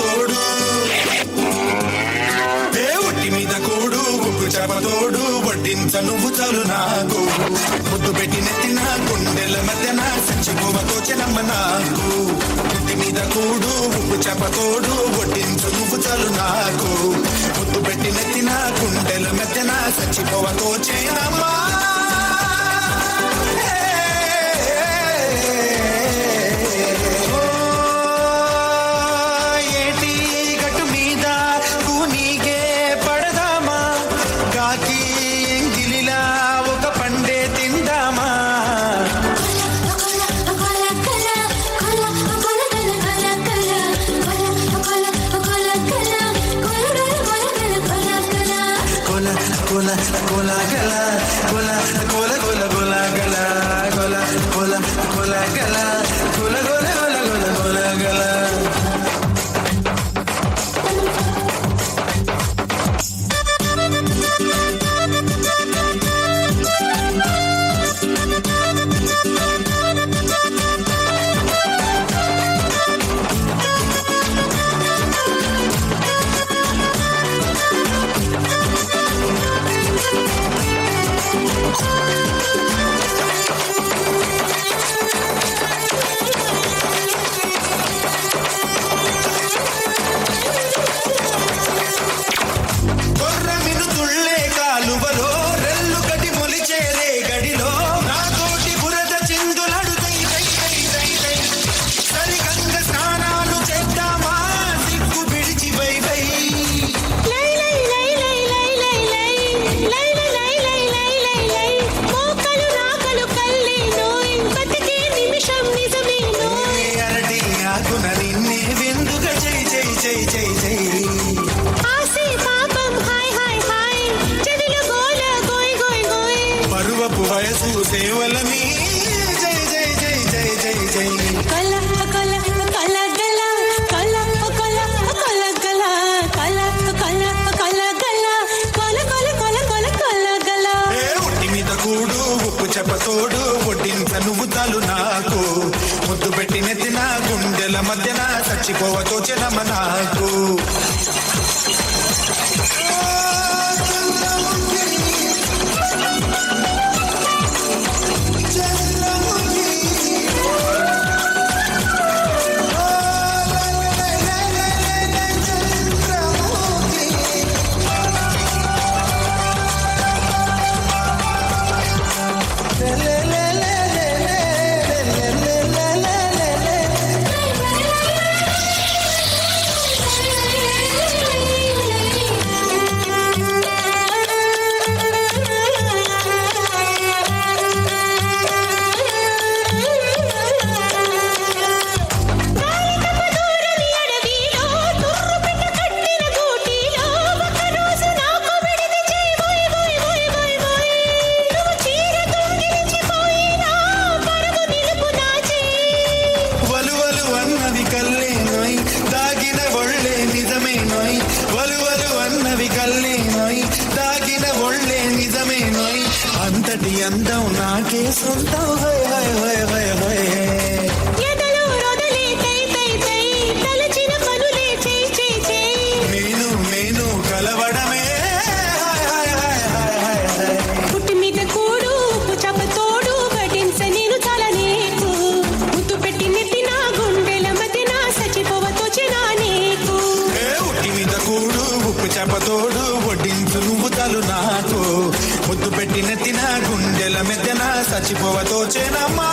తోడు దేవుడి మీద కూడు ఉప్పు చేప తోడు వడ్డించ నువ్వు చాలు నాకు ముద్దు పెట్టి నెత్తిన గుండెల మధ్యన సంచిపోవ తోచనమ్మ నాకు ముద్దు మీద కూడు ఉప్పు చేప తోడు వడ్డించ నువ్వు చాలు నాకు ముద్దు పెట్టి నెత్తిన గుండెల మధ్యన సంచిపోవ తోచేనమ్మా వయసు సేవలని జై జై జై జై జై జై కల కల కల గల కల కల కల గల కల కల కల గల కల కల కల కల కల గల ఏ ఉట్టి మీద కూడు ఉప్పు చేప తోడు వడ్డించ నువ్వు చాలు నాకు ముద్దు పెట్టి నెత్తిన గుండెల మధ్యన చచ్చిపోవ తోచెనమ్మ నాకు అంతటి అందం నాకే సొంతం నేను నేను కలవడమే పుట్టి మీద కూడు ఉప్పు చేప తోడు వడ్డించ నేను చాలా నీకు ముద్దు పెట్టి నెత్తిన గుండెల మధ్యన చచ్చిపోవ తోచెనా నీకు ఉట్టి మీద కూడు ఉప్పు చేప తోడు వడ్డించు నువ్వు చాలు నాకు ముద్దు పెట్టి నెత్తిన గుండెల మెద్దన చచ్చిపోవ తోచెనమ్మా